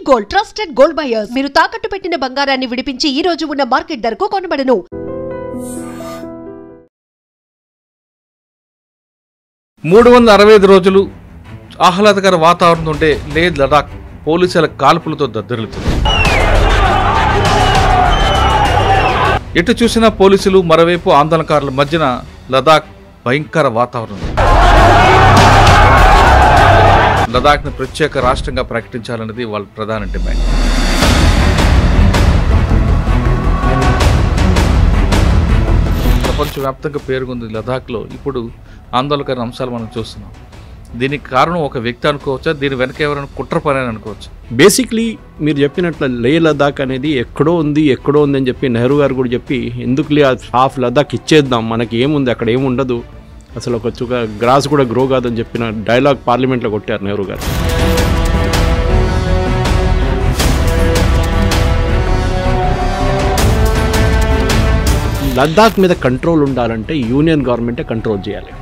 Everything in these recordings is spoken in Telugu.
గోల్డ్ ట్రస్టెడ్ గోల్డ్ బయర్స్ మీరు తాకట్టు పెట్టిన బంగారాన్ని విడిపించి ఈ రోజు ఉన్న మార్కెట్ ధరకు కొనబడను. మూడు 365 రోజులు ఆహ్లాదకర వాతావరణం ఉండే లే లడాక్ పోలీసుల కాల్పులతో దద్దరిల్లుతుంది. ఎటు చూసినా పోలీసులు, మరోవైపు ఆందోళనకారుల మధ్యన లదాఖ్ భయంకర వాతావరణం. లదాఖ్ను ప్రత్యేక రాష్ట్రంగా ప్రకటించాలన్నది వాళ్ళ ప్రధాన డిమాండ్. ప్రపంచవ్యాప్తంగా పేరుకుంది లదాఖ్లో ఇప్పుడు ఆందోళనకర అంశాలు మనం చూస్తున్నాం. దీనికి కారణం ఒక వ్యక్తి అనుకోవచ్చా, దీని వెనక ఎవరైనా కుట్ర పని అని అనుకోవచ్చు? బేసిక్లీ మీరు చెప్పినట్లు లే లదాఖ్ అనేది ఎక్కడో ఉంది అని చెప్పి నెహ్రూ గారు కూడా చెప్పి ఎందుకు హాఫ్ లదాఖ్ ఇచ్చేద్దాం, మనకి ఏముంది అక్కడ ఏముండదు, అసలు ఒక చుక్క గ్రాస్ కూడా గ్రో కాదని చెప్పిన డైలాగ్ పార్లమెంట్లో కొట్టారు నెహ్రూ గారు. లద్దాఖ్ మీద కంట్రోల్ ఉండాలంటే యూనియన్ గవర్నమెంటే కంట్రోల్ చేయాలి.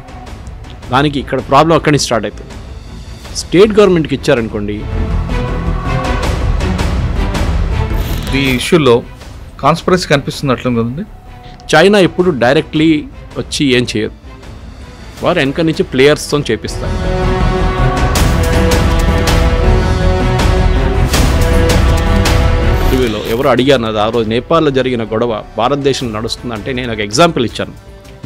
దానికి ఇక్కడ ప్రాబ్లం అక్కడి నుంచి స్టార్ట్ అవుతుంది. స్టేట్ గవర్నమెంట్కి ఇచ్చారనుకోండి, ఈ ఇష్యూలో కాన్స్పిరసీ కనిపిస్తున్నట్లు కదండి. చైనా ఎప్పుడు డైరెక్ట్లీ వచ్చి ఏం చేయదు, వారు వెనక నుంచి ప్లేయర్స్తో చేపిస్తారు. టీవీలో ఎవరు అడిగాను అది, ఆ రోజు నేపాల్లో జరిగిన గొడవ భారతదేశం నడుస్తుందంటే నేను ఒక ఎగ్జాంపుల్ ఇచ్చాను,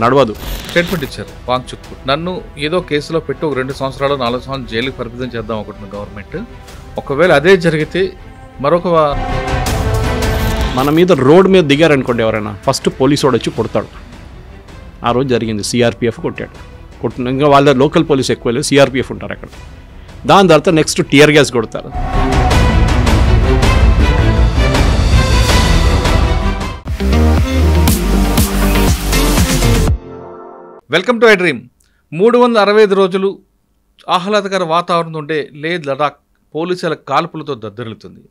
నడవదు. స్టేట్మెంట్ ఇచ్చారు వాంగ్చుక్. నన్ను ఏదో కేసులో పెట్టి ఒక 2 సంవత్సరాలు 4 సంవత్సరాలు జైలుకి పరిమితం చేద్దాం అనుకుంటున్న గవర్నమెంట్, ఒకవేళ అదే జరిగితే మరొక మన మీద రోడ్ మీద దిగారనుకోండి ఎవరైనా, ఫస్ట్ పోలీసు వాడు వచ్చి కొడతాడు. ఆ రోజు జరిగింది, సిఆర్పిఎఫ్ కొట్టాడు. ఇంకా వాళ్ళ లోకల్ పోలీసు ఎక్కువ లేదు, సిఆర్పిఎఫ్ ఉంటారు అక్కడ. దాని తర్వాత నెక్స్ట్ టియర్ గ్యాస్ కొడతారు. Welcome to I dream. 365 రోజులు ఆహ్లాదకర వాతావరణం ఉండే లే లడాక్ పోలీసుల కాల్పులతో దద్దరిల్లుతుంది.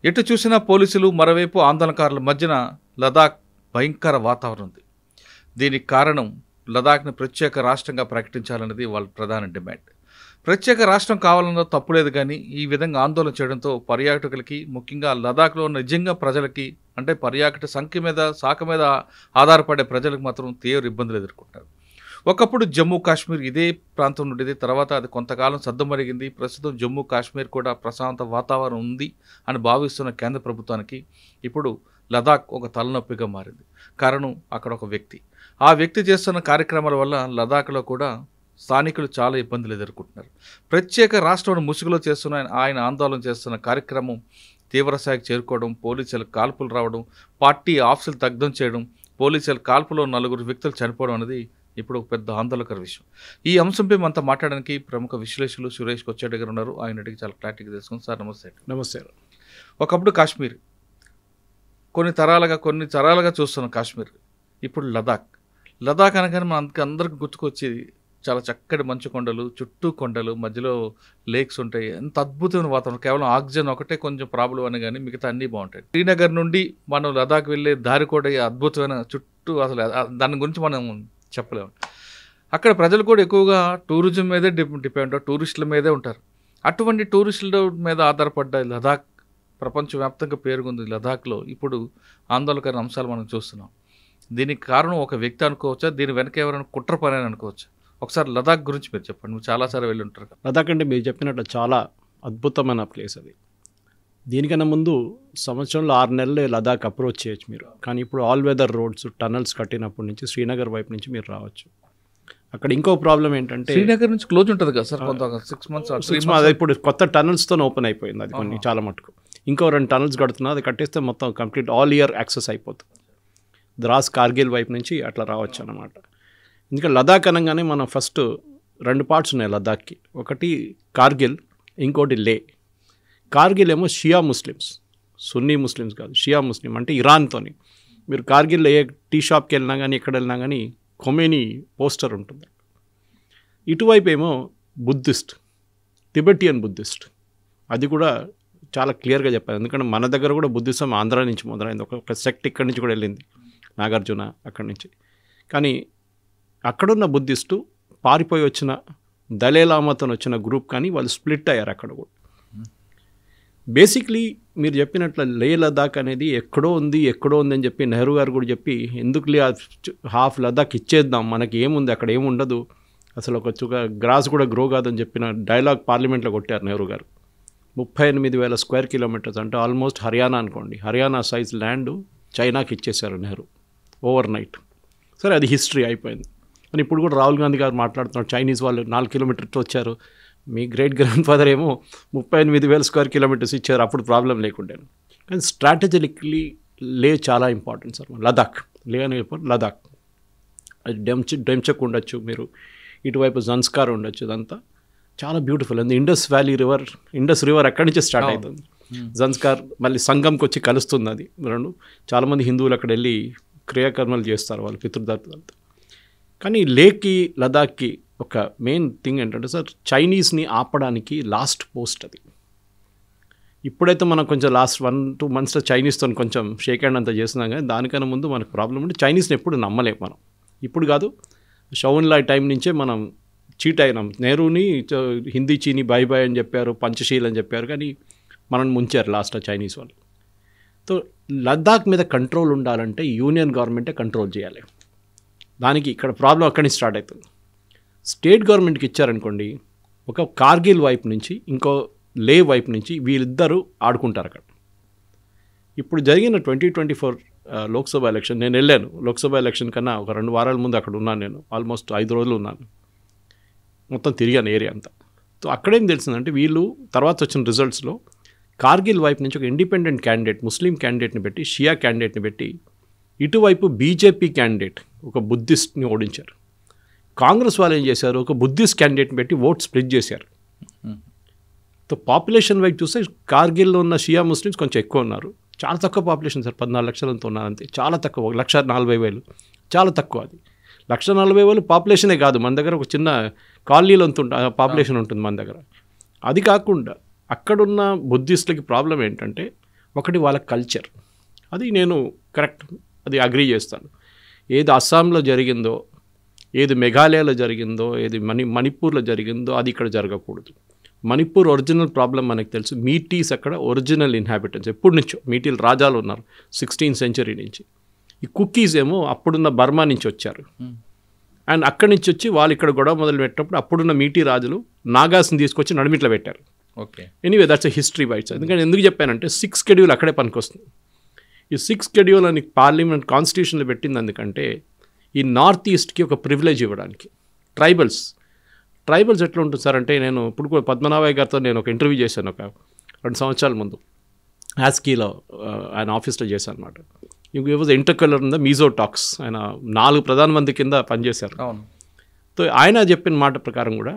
ఎటు చూసినా పోలీసులు, మరోవైపు ఆందోళనకారుల మధ్యన లదాఖ్ భయంకర వాతావరణం ఉంది. దీనికి కారణం లదాఖ్ను ప్రత్యేక రాష్ట్రంగా ప్రకటించాలన్నది వాళ్ళ ప్రధాన డిమాండ్. ప్రత్యేక రాష్ట్రం కావాలన్న తప్పులేదు, కానీ ఈ విధంగా ఆందోళన చేయడంతో పర్యాటకులకి, ముఖ్యంగా లదాఖ్లో నిజంగా ప్రజలకి, అంటే పర్యాటక శాఖ మీద ఆధారపడే ప్రజలకు మాత్రం తీవ్ర ఇబ్బందులు ఎదుర్కొంటారు. ఒకప్పుడు జమ్మూ కాశ్మీర్ ఇదే ప్రాంతం నుండి, తర్వాత అది కొంతకాలం సద్దుమరిగింది. ప్రస్తుతం జమ్మూ కాశ్మీర్ కూడా ప్రశాంత వాతావరణం ఉంది అని భావిస్తున్న కేంద్ర ప్రభుత్వానికి ఇప్పుడు లదాఖ్ ఒక తలనొప్పిగా మారింది. కారణం అక్కడ ఒక వ్యక్తి. ఆ వ్యక్తి చేస్తున్న కార్యక్రమాల వల్ల లదాఖ్లో కూడా స్థానికులు చాలా ఇబ్బందులు ఎదుర్కొంటున్నారు. ప్రత్యేక రాష్ట్రం ముసుగులో చేస్తున్న ఆయన ఆందోళన చేస్తున్న కార్యక్రమం తీవ్రస్థాయికి చేరుకోవడం, పోలీసులకు కాల్పులు రావడం, పార్టీ ఆఫీసులు దగ్ధం చేయడం, పోలీసుల కాల్పులో 4 వ్యక్తులు చనిపోవడం అనేది ఇప్పుడు ఒక పెద్ద ఆందోళనకర విషయం. ఈ అంశంపై మనతో మాట్లాడడానికి ప్రముఖ విశ్లేషకులు సురేష్ కొచ్చేటి గారు ఉన్నారు. ఆయన అడిగి చాలా క్లారిటీగా తెలుసుకుంది. సార్ నమస్తే. నమస్తే. ఒకప్పుడు కాశ్మీర్, కొన్ని తరాలుగా చూస్తున్నాం కాశ్మీర్. ఇప్పుడు లదాఖ్ అనగానే మనకి అందరికి గుర్తుకొచ్చేది చాలా చక్కటి మంచు కొండలు, చుట్టూ కొండలు, మధ్యలో లేక్స్ ఉంటాయి. ఎంత అద్భుతమైన వాతావరణం. కేవలం ఆక్సిజన్ ఒకటే కొంచెం ప్రాబ్లం అని, కానీ మిగతా అన్నీ బాగుంటాయి. శ్రీనగర్ నుండి మనం లదాఖ్ వెళ్ళే దారి కూడా అద్భుతమైన చుట్టూ, అసలు దాని గురించి మనం చెప్పలేము. అక్కడ ప్రజలు కూడా ఎక్కువగా టూరిజం మీదే డిపెండ్, టూరిస్టుల మీదే ఉంటారు. అటువంటి టూరిస్టుల మీద ఆధారపడ్డ లదాఖ్ ప్రపంచవ్యాప్తంగా పేరుకుంది. లదాఖ్లో ఇప్పుడు ఆందోళనకర అంశాలు మనం చూస్తున్నాం. దీనికి కారణం ఒక వ్యక్తి అనుకోవచ్చా, దీని వెనక ఎవరైనా కుట్ర పని అని అనుకోవచ్చా? ఒకసారి లదాఖ్ గురించి మీరు చెప్పండి. మీరు చాలాసార్లు వెళ్ళి ఉంటారు. లదాఖ్ అంటే మీరు చెప్పినట్టు చాలా అద్భుతమైన ప్లేస్ అది. దీనికన్నా ముందు సంవత్సరంలో 6 నెలలే లదాఖ్ అప్రోచ్ చేయొచ్చు మీరు. కానీ ఇప్పుడు ఆల్ వెదర్ రోడ్స్, టనల్స్ కట్టినప్పటి నుంచి శ్రీనగర్ వైపు నుంచి మీరు రావచ్చు. అక్కడ ఇంకో ప్రాబ్లం ఏంటంటే, శ్రీనగర్ నుంచి క్లోజ్ ఉంటుంది కదా సార్, కొంత 6 months. ఇప్పుడు కొత్త టనల్స్తో ఓపెన్ అయిపోయింది అది కొన్ని చాలా మటుకు. ఇంకో 2 టనల్స్ కడుతున్నా, అది కట్టేస్తే మొత్తం కంప్లీట్ ఆల్ ఇయర్ యాక్సెస్ అయిపోతుంది. ద్రాస్, కార్గిల్ వైపు నుంచి అట్లా రావచ్చు అన్నమాట. ఎందుకంటే లదాఖ్ అనగానే మనం ఫస్ట్ 2 పార్ట్స్ ఉన్నాయి లదాఖ్కి. ఒకటి కార్గిల్, ఇంకోటి లే. కార్గిల్ ఏమో షియా ముస్లిమ్స్, సున్నీ ముస్లిమ్స్ కాదు, షియా ముస్లిం అంటే ఇరాన్తోని. మీరు కార్గిల్లో ఏ టీ షాప్కి వెళ్ళినా కానీ, ఎక్కడ వెళ్ళినా కానీ ఖొమేనీ పోస్టర్ ఉంటుంది. ఇటువైపు ఏమో బుద్ధిస్ట్, టిబెటియన్ బుద్ధిస్ట్. అది కూడా చాలా క్లియర్గా చెప్పారు. ఎందుకంటే మన దగ్గర కూడా బుద్ధిజం ఆంధ్ర నుంచి మొదలైంది. ఒక సెక్ట్ ఇక్కడి నుంచి కూడా వెళ్ళింది, నాగార్జున అక్కడి నుంచి. కానీ అక్కడున్న బుద్ధిస్టు పారిపోయి వచ్చిన దలైలామాతో వచ్చిన గ్రూప్ కానీ వాళ్ళు స్ప్లిట్ అయ్యారు అక్కడ కూడా. బేసిక్లీ మీరు చెప్పినట్లు లే లదాఖ్ అనేది ఎక్కడో ఉంది అని చెప్పి నెహ్రూ గారు కూడా చెప్పి ఎందుకు హాఫ్ లదాఖ్ ఇచ్చేద్దాం, మనకి ఏముంది అక్కడ ఏముండదు, అసలు ఒక చుక్క గ్రాస్ కూడా గ్రో కాదని చెప్పిన డైలాగ్ పార్లమెంట్లో కొట్టారు నెహ్రూ గారు. 38,000 స్క్వేర్ కిలోమీటర్స్ అంటే ఆల్మోస్ట్ హర్యానా అనుకోండి, హర్యానా సైజ్ ల్యాండ్ చైనాకి ఇచ్చేశారు నెహ్రూ ఓవర్ నైట్. సరే అది హిస్టరీ అయిపోయింది. అని ఇప్పుడు కూడా రాహుల్ గాంధీ గారు మాట్లాడుతున్నారు, చైనీస్ వాళ్ళు 4 కిలోమీటర్స్ వచ్చారు, మీ గ్రేట్ గ్రాండ్ ఫాదర్ ఏమో 38,000 స్క్వేర్ కిలోమీటర్స్ ఇచ్చారు, అప్పుడు ప్రాబ్లం లేకుండాను. కానీ స్ట్రాటజికలీ లే చాలా ఇంపార్టెంట్ సార్. లదాఖ్ లే అని లదాఖ్ అది డెమ్చక్ ఉండొచ్చు, మీరు ఇటువైపు జన్స్కార్ ఉండొచ్చు, ఇదంతా చాలా బ్యూటిఫుల్. అండ్ ఇండస్ రివర్ అక్కడి నుంచే స్టార్ట్ అవుతుంది. జన్స్కార్ మళ్ళీ సంగంకి వచ్చి కలుస్తుంది అది రెండు. చాలామంది హిందువులు అక్కడ వెళ్ళి క్రియాకర్మలు చేస్తారు వాళ్ళు పితృదేవతలతో. కానీ లేకి లదాఖ్కి ఒక మెయిన్ థింగ్ ఏంటంటే సార్, చైనీస్ని ఆపడానికి లాస్ట్ పోస్ట్ అది. ఇప్పుడైతే మనం కొంచెం లాస్ట్ 1-2 మంత్స్లో చైనీస్తో కొంచెం షేక్ హ్యాండ్ అంతా చేస్తున్నాం, కానీ దానికన్నా ముందు మనకు ప్రాబ్లం ఉంటే చైనీస్ని ఎప్పుడు నమ్మలేము మనం. ఇప్పుడు కాదు, షౌన్లాయ్ టైం నుంచే మనం చీట్ అయినాం. నెహ్రూని హిందీ చీని బాయ్ బాయ్ అని చెప్పారు, పంచశీల్ అని చెప్పారు, కానీ మనం ముంచారు లాస్ట్ చైనీస్ వాళ్ళు. సో లద్దాఖ్ మీద కంట్రోల్ ఉండాలంటే యూనియన్ గవర్నమెంటే కంట్రోల్ చేయాలి. దానికి ఇక్కడ ప్రాబ్లం అక్కడి నుంచి స్టార్ట్ అవుతుంది. స్టేట్ గవర్నమెంట్కి ఇచ్చారనుకోండి, ఒక కార్గిల్ వైపు నుంచి ఇంకో లే వైపు నుంచి వీళ్ళిద్దరూ ఆడుకుంటారు అక్కడ. ఇప్పుడు జరిగిన 2024 లోక్సభ ఎలక్షన్ నేను వెళ్ళాను. లోక్సభ ఎలక్షన్ కన్నా ఒక 2 వారాల ముందు అక్కడ ఉన్నాను. నేను ఆల్మోస్ట్ 5 రోజులు ఉన్నాను, మొత్తం తిరిగాను ఏరియా అంతా. సో అక్కడేం తెలిసిందంటే, వీళ్ళు తర్వాత వచ్చిన రిజల్ట్స్లో కార్గిల్ వైపు నుంచి ఒక ఇండిపెండెంట్ క్యాండిడేట్, ముస్లిం క్యాండిడేట్ని పెట్టి, షియా క్యాండిడేట్ని పెట్టి, ఇటువైపు బీజేపీ క్యాండిడేట్ ఒక బుద్ధిస్ట్ని ఓడించారు. కాంగ్రెస్ వాళ్ళు ఏం చేశారు, ఒక బుద్ధిస్ట్ క్యాండిడేట్ని పెట్టి ఓట్ స్ప్లిట్ చేశారు. సో పాపులేషన్ వైపు చూస్తే కార్గిల్లో ఉన్న షియా ముస్లిమ్స్ కొంచెం ఎక్కువ ఉన్నారు, చాలా తక్కువ పాపులేషన్ సార్, 14 లక్షలంతో ఉన్నారు అంతే, చాలా తక్కువ. 1,40,000 చాలా తక్కువ. అది 1,40,000 పాపులేషనే కాదు, మన దగ్గర ఒక చిన్న కాలనీలో పాపులేషన్ ఉంటుంది మన దగ్గర. అది కాకుండా అక్కడున్న బుద్ధిస్టులకి ప్రాబ్లం ఏంటంటే, ఒకటి వాళ్ళ కల్చర్, అది నేను కరెక్ట్, అది అగ్రీ చేస్తాను. ఏది అస్సాంలో జరిగిందో, ఏది మేఘాలయలో జరిగిందో, ఏది మణిపూర్లో జరిగిందో అది ఇక్కడ జరగకూడదు. మణిపూర్ ఒరిజినల్ ప్రాబ్లం మనకు తెలుసు, మీటీస్ అక్కడ ఒరిజినల్ ఇన్హాబిటెంట్స్, ఎప్పటి నుంచో మీటీలు రాజాలు ఉన్నారు 16th century నుంచి. ఈ కుకీస్ ఏమో అప్పుడున్న బర్మా నుంచి వచ్చారు, అండ్ అక్కడి నుంచి వచ్చి వాళ్ళు ఇక్కడ గొడవ మొదలు పెట్టినప్పుడు అప్పుడున్న మీటీ రాజులు నాగాస్ని తీసుకొచ్చి నడిమిట్లో పెట్టారు. Okay, anyway that's a history bites. ఎందుకంటే ఎందుకు చెప్పానంటే, 6th schedule అక్కడే పనికొస్తుంది. ఈ 6th schedule అని పార్లమెంట్ కాన్స్టిట్యూషన్లో పెట్టింది ఎందుకంటే, ఈ నార్త్ ఈస్ట్కి ఒక ప్రివిలేజ్ ఇవ్వడానికి. ట్రైబల్స్ ఎట్లా ఉంటుంది సార్ అంటే, నేను ఇప్పుడు కూడా పద్మనాభయ్య గారితో నేను ఒక ఇంటర్వ్యూ చేశాను ఒక 2 సంవత్సరాల ముందు, యాస్కీలో ఆయన ఆఫీస్లో చేశాను అనమాట. He was interlocutor in the Mizo talks. ఆయన 4 ప్రధానమంత్రి కింద పనిచేశారు. సో ఆయన చెప్పిన మాట ప్రకారం కూడా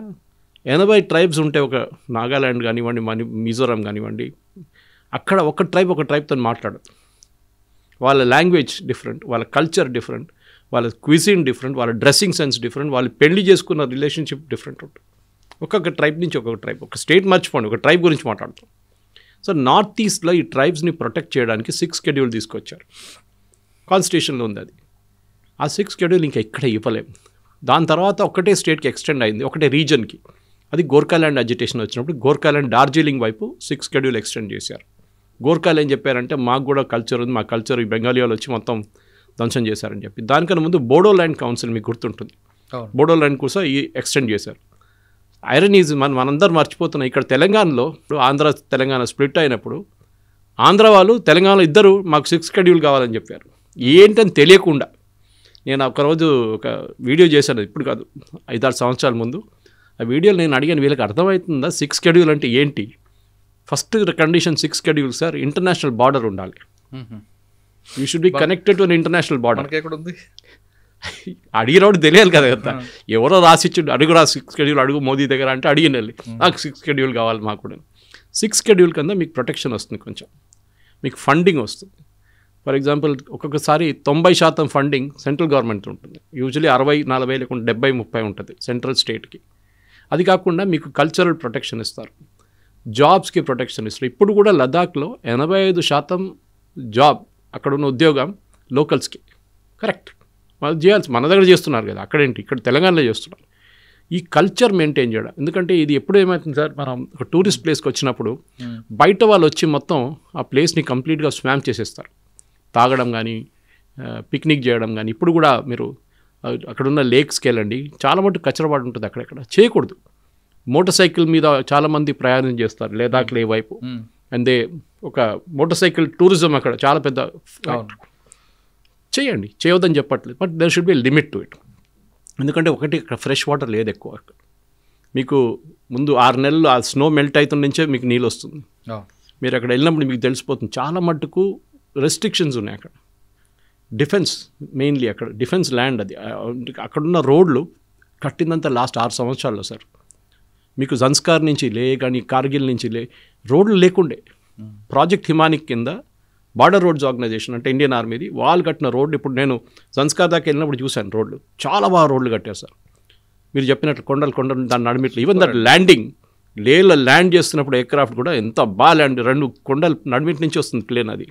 80 ట్రైబ్స్ ఉంటే, ఒక నాగాల్యాండ్ కానివ్వండి, మిజోరాం కానివ్వండి, అక్కడ ఒక ట్రైబ్తో మాట్లాడదు. వాళ్ళ లాంగ్వేజ్ డిఫరెంట్, వాళ్ళ కల్చర్ డిఫరెంట్, వాళ్ళ క్విజిన్ డిఫరెంట్, వాళ్ళ డ్రెస్సింగ్ సెన్స్ డిఫరెంట్, వాళ్ళు పెళ్లి చేసుకున్న రిలేషన్షిప్ డిఫరెంట్ ఉంటుంది. ఒక్కొక్క ట్రైబ్ నుంచి ఒక్కొక్క ట్రైబ్, ఒక స్టేట్ మర్చిపోండి, ఒక ట్రైబ్ గురించి మాట్లాడుతాం. సో నార్త్ ఈస్ట్లో ఈ ట్రైబ్స్ని ప్రొటెక్ట్ చేయడానికి 6th schedule తీసుకొచ్చారు, కాన్స్టిట్యూషన్లో ఉంది అది. ఆ 6th schedule ఇంకా ఇక్కడ ఇవ్వలేము. దాని తర్వాత ఒకటే స్టేట్కి ఎక్స్టెండ్ అయింది, ఒకటే రీజన్కి. అది గోర్ఖాల్యాండ్ అజిటేషన్ వచ్చినప్పుడు గోర్ఖాల్యాండ్ డార్జిలింగ్ వైపు 6th schedule ఎక్స్టెండ్ చేశారు. గోర్ఖాలు ఏం చెప్పారంటే, మాకు కూడా కల్చర్ ఉంది, మా కల్చర్ ఈ బెంగాలీ వాళ్ళు వచ్చి మొత్తం ధ్వంసం చేశారని చెప్పి. దానికన్నా ముందు బోడోల్యాండ్ కౌన్సిల్ మీకు గుర్తుంటుంది, బోడోల్యాండ్ కోసం ఈ ఎక్స్టెండ్ చేశారు. ఐరన్ ఈజ్ మనందరూ మర్చిపోతున్నాం, ఇక్కడ తెలంగాణలో ఆంధ్ర తెలంగాణ స్ప్లిట్ అయినప్పుడు ఆంధ్ర వాళ్ళు తెలంగాణలో ఇద్దరు మాకు 6th schedule కావాలని చెప్పారు. ఏంటని తెలియకుండా నేను ఒకరోజు ఒక వీడియో చేశాను, ఇప్పుడు కాదు 5-6 సంవత్సరాల ముందు. ఆ వీడియోలో నేను అడిగాను, వీళ్ళకి అర్థమవుతుందా 6th schedule అంటే ఏంటి? First condition 6th schedule sir, international border ఉండాలి. You should be connected to an international border. ఎక్కడుంది అడిగినప్పుడు తెలియాలి కదా కదా, ఎవరో రాసిచ్చుడు, అడుగురా 6th schedule అడుగు మోదీ దగ్గర అంటే అడిగిన వెళ్ళి, నాకు 6th schedule కావాలి మాకు కూడా. 6th schedule కింద మీకు ప్రొటెక్షన్ వస్తుంది, కొంచెం మీకు ఫండింగ్ వస్తుంది. ఫర్ ఎగ్జాంపుల్ ఒక్కొక్కసారి 90% ఫండింగ్ సెంట్రల్ గవర్నమెంట్ ఉంటుంది, యూజువలీ 60-40 లేకుంటే 70-30 ఉంటుంది సెంట్రల్ స్టేట్కి. అది కాకుండా మీకు కల్చరల్ ప్రొటెక్షన్ ఇస్తారు, జాబ్స్కి ప్రొటెక్షన్ ఇస్తారు. ఇప్పుడు కూడా లదాఖ్లో 85% జాబ్, అక్కడ ఉన్న ఉద్యోగం లోకల్స్కి. కరెక్ట్, వాళ్ళు చేయాల్సి మన దగ్గర చేస్తున్నారు కదా, అక్కడేంటి ఇక్కడ తెలంగాణలో చేస్తున్నారు. ఈ కల్చర్ మెయింటైన్ చేయడం. ఎందుకంటే ఇది ఎప్పుడు ఏమవుతుంది సార్, మనం ఒక టూరిస్ట్ ప్లేస్కి వచ్చినప్పుడు బయట వాళ్ళు వచ్చి మొత్తం ఆ ప్లేస్ని కంప్లీట్గా స్వామ్ చేసేస్తారు. తాగడం కానీ పిక్నిక్ చేయడం కానీ. ఇప్పుడు కూడా మీరు అక్కడున్న లేక్స్కి వెళ్ళండి, చాలా మటుకు కచ్చరపాటు ఉంటుంది. అక్కడెక్కడ చేయకూడదు. మోటార్ సైకిల్ మీద చాలామంది ప్రయాణం చేస్తారు లదాఖ్ లే వైపు. అందే ఒక మోటార్ సైకిల్ టూరిజం అక్కడ చాలా పెద్ద. చేయండి, చేయవద్దని చెప్పట్లేదు, but there should be limit to it. ఎందుకంటే ఒకటి అక్కడ ఫ్రెష్ వాటర్ లేదు ఎక్కువ. అక్కడ మీకు ముందు 6 నెలలు ఆ స్నో మెల్ట్ అవుతున్న నుంచే మీకు నీళ్ళు వస్తుంది. మీరు అక్కడ వెళ్ళినప్పుడు మీకు తెలిసిపోతుంది చాలా మట్టుకు రెస్ట్రిక్షన్స్ ఉన్నాయి అక్కడ. డిఫెన్స్ మెయిన్లీ అక్కడ డిఫెన్స్ ల్యాండ్ అది. అక్కడున్న రోడ్లు కట్టిందంతా లాస్ట్ 6 సంవత్సరాల్లో సార్. మీకు జన్స్కార్ నుంచి లే కానీ కార్గిల్ నుంచి లే రోడ్లు లేకుండే. ప్రాజెక్ట్ హిమానిక్ కింద బార్డర్ రోడ్స్ ఆర్గనైజేషన్ అంటే ఇండియన్ ఆర్మీది, వాళ్ళు కట్టిన రోడ్లు. ఇప్పుడు నేను జన్స్కార్ దాకా వెళ్ళినప్పుడు చూశాను రోడ్లు, చాలా బాగా రోడ్లు కట్టారు సార్. మీరు చెప్పినట్లు కొండలు దాని నడిమిట్లు. ఈవెన్ దట్ ల్యాండింగ్ లేలో ల్యాండ్ చేస్తున్నప్పుడు ఎయిర్క్రాఫ్ట్ కూడా ఎంత బాగా ల్యాండ్, 2 కొండలు నడిమిటి నుంచి వస్తుంది ప్లేన్. అది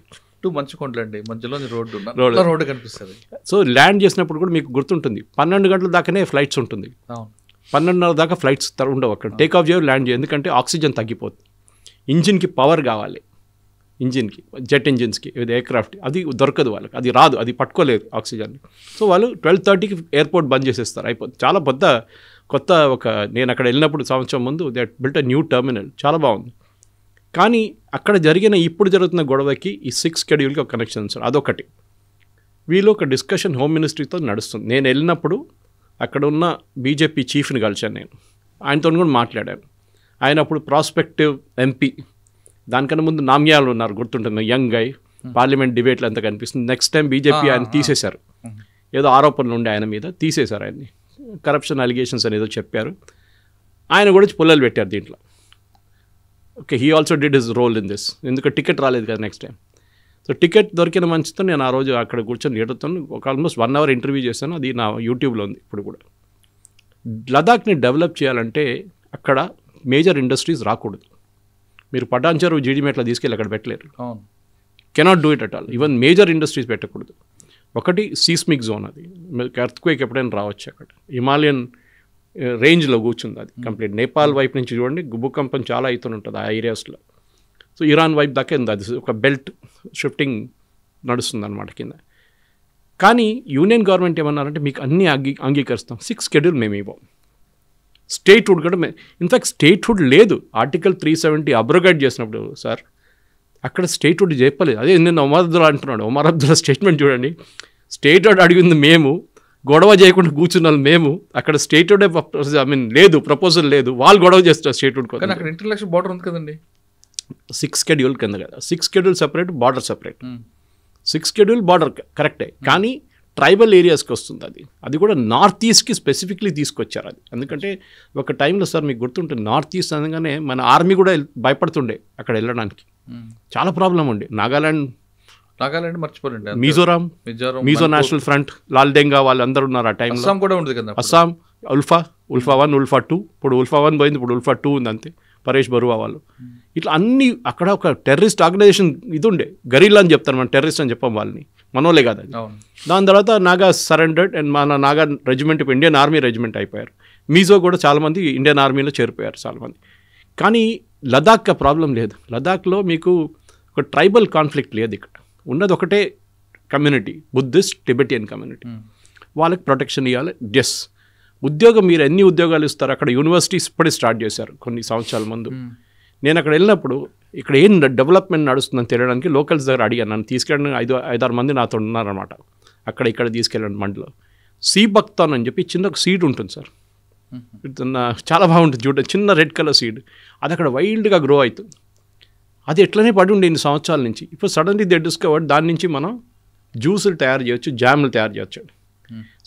మంచి కొండలండి, మధ్యలో రోడ్డు కనిపిస్తుంది. సో ల్యాండ్ చేసినప్పుడు కూడా మీకు గుర్తుంటుంది 12 గంటల దాకానే ఫ్లైట్స్ ఉంటుంది. 12:30 దాకా ఫ్లైట్స్ ఉండవు అక్కడ. టేక్ ఆఫ్ చేయ ల్యాండ్ చేయ, ఎందుకంటే ఆక్సిజన్ తగ్గిపోతుంది. ఇంజిన్కి పవర్ కావాలి, ఇంజిన్కి జెట్ ఇంజిన్స్కి ఎయిర్క్రాఫ్ట్ అది దొరకదు వాళ్ళకి, అది రాదు, అది పట్టుకోలేదు ఆక్సిజన్. సో వాళ్ళు 12:30కి ఎయిర్పోర్ట్ బంద్ చేసేస్తారు, అయిపోతుంది. చాలా పెద్ద కొత్త నేను అక్కడ వెళ్ళినప్పుడు సంవత్సరం ముందు they built a new terminal, చాలా బాగుంది. కానీ అక్కడ ఇప్పుడు జరుగుతున్న గొడవకి ఈ 6 షెడ్యూల్కి ఒక కనెక్షన్ సార్. అదొకటి. వీళ్ళు ఒక డిస్కషన్ హోమ్ మినిస్ట్రీతో నడుస్తుంది. నేను వెళ్ళినప్పుడు అక్కడ ఉన్న బీజేపీ చీఫ్ని కలిశాను నేను, ఆయనతో కూడా మాట్లాడాను. ఆయన అప్పుడు ప్రాస్పెక్టివ్ ఎంపీ, దానికన్నా ముందు నామ్యాలు ఉన్నారు గుర్తుంటుంది, యంగ్ గై, పార్లమెంట్ డిబేట్లు అంతా కనిపిస్తుంది. నెక్స్ట్ టైం బీజేపీ ఆయన తీసేశారు, ఏదో ఆరోపణలు ఉండే ఆయన మీద, తీసేశారు ఆయన్ని. కరప్షన్ అలిగేషన్స్ అనేదో చెప్పారు, ఆయన కూడా పుల్లలు పెట్టారు దీంట్లో. Okay, he also did his role in this, ఎందుకంటే టికెట్ రాలేదు కదా నెక్స్ట్ టైం. సో టికెట్ దొరికిన మంచితో నేను ఆ రోజు అక్కడ కూర్చొని లీడర్తో ఒక ఆల్మోస్ట్ 1 అవర్ ఇంటర్వ్యూ చేశాను. అది నా యూట్యూబ్లో ఉంది ఇప్పుడు కూడా. లదాఖ్ని డెవలప్ చేయాలంటే అక్కడ మేజర్ ఇండస్ట్రీస్ రాకూడదు. మీరు పటాన్చెరు జీడిమెట్ల తీసుకెళ్ళి అక్కడ పెట్టలేరు, cannot do it at all. Even major industries పెట్టకూడదు. ఒకటి సీస్మిక్ జోన్, అది ఎర్త్క్వేక్ ఎప్పుడైనా రావచ్చు. అక్కడ హిమాలయన్ రేంజ్లో కూర్చుంది అది కంప్లీట్. నేపాల్ వైపు నుంచి చూడండి భూకంపం చాలా అవుతూనే ఉంటుంది ఆ ఏరియాస్లో. సో ఇరాన్ వైపు దాకా ఉంది, అది ఒక బెల్ట్ షిఫ్టింగ్ నడుస్తుంది అనమాట కింద. కానీ యూనియన్ గవర్నమెంట్ ఏమన్నారంటే మీకు అన్నీ అంగీకరిస్తాం, 6 షెడ్యూల్ మేము ఇవ్వం. స్టేట్హుడ్ కూడా ఇన్ఫ్యాక్ట్ స్టేట్హుడ్ లేదు. ఆర్టికల్ 370 అబ్రోగేట్ చేసినప్పుడు సార్ అక్కడ స్టేట్హుడ్ చెప్పలేదు. అదే నేను ఒమర్ అబ్దుల్లా అంటున్నాడు. ఒమర్ అబ్దుల్లా స్టేట్మెంట్ చూడండి, స్టేట్హుడ్ అడిగింది మేము, గొడవ చేయకుండా కూర్చున్న మేము, అక్కడ స్టేట్హుడ్ లేదు, ప్రపోజల్ లేదు, వాళ్ళు గొడవ చేస్తారు స్టేట్హుడ్ కోసం. అక్కడ ఇంటర్నేషనల్ బార్డర్ ఉంది కదండి, 6 షెడ్యూల్ కింద కదా. 6 schedule separate, border separate. 6 schedule border కరెక్టే, కానీ ట్రైబల్ ఏరియాస్కి వస్తుంది. అది కూడా నార్త్ ఈస్ట్కి స్పెసిఫిక్లీ తీసుకొచ్చారు అది. ఎందుకంటే ఒక టైంలో సార్ మీకు గుర్తుంటుంది, నార్త్ ఈస్ట్ అనగానే మన ఆర్మీ కూడా భయపడుతుండే అక్కడ వెళ్ళడానికి, చాలా ప్రాబ్లం ఉండే. నాగాలాండ్ మర్చిపోండి, మిజో నేషనల్ ఫ్రంట్, లాల్డెంగా వాళ్ళందరూ ఉన్నారు ఆ టైంలో. అస్సాం కూడా ఉంది కదా, అస్సాం, ఉల్ఫా 1, ఉల్ఫా 2, ఇప్పుడు ఉల్ఫా 1 పోయింది, ఇప్పుడు ఉల్ఫా 2 ఉంది అంతే. పరేష్ బరువా వాళ్ళు ఇట్లా అన్ని అక్కడ ఒక టెర్రరిస్ట్ ఆర్గనైజేషన్ ఇది ఉండే. గరిల్లా అని చెప్తారు, మనం టెర్రరిస్ట్ అని చెప్పాం వాళ్ళని, మనోలే కాదు అది. దాని తర్వాత నాగా సరెండర్డ్ అండ్ మన నాగా రెజిమెంట్ ఇప్పుడు ఇండియన్ ఆర్మీ రెజిమెంట్ అయిపోయారు. మీజో కూడా చాలామంది ఇండియన్ ఆర్మీలో చేరిపోయారు చాలామంది. కానీ లదాఖ్ ప్రాబ్లం లేదు. లదాఖ్లో మీకు ఒక ట్రైబల్ కాన్ఫ్లిక్ట్ లేదు. ఇక్కడ ఉన్నది ఒకటే కమ్యూనిటీ, బుద్ధిస్ట్ టిబెటియన్ కమ్యూనిటీ. వాళ్ళకి ప్రొటెక్షన్ ఇవ్వాలి. ఎస్, ఉద్యోగం మీరు ఎన్ని ఉద్యోగాలు ఇస్తారు. అక్కడ యూనివర్సిటీస్ ఇప్పుడే స్టార్ట్ చేశారు కొన్ని సంవత్సరాల ముందు. నేను అక్కడ వెళ్ళినప్పుడు ఇక్కడ ఏం డెవలప్మెంట్ నడుస్తుందని తెలియడానికి లోకల్స్ దగ్గర అడిగాను. నన్ను తీసుకెళ్ళడానికి 5-6 మంది నాతో ఉన్నారనమాట. అక్కడ ఇక్కడ తీసుకెళ్ళండి మండలో. సీబక్తాన్ అని చెప్పి చిన్న ఒక సీడ్ ఉంటుంది సార్, చాలా బాగుంటుంది చూడండి, చిన్న రెడ్ కలర్ సీడ్. అది అక్కడ వైల్డ్గా గ్రో అవుతుంది. అది ఎట్లనే పడి ఉండే ఇన్ని సంవత్సరాల నుంచి. ఇప్పుడు సడన్లీ దే డిస్కవర్డ్ దాని నుంచి మనం జ్యూసులు తయారు చేయొచ్చు, జాములు తయారు చేయొచ్చు.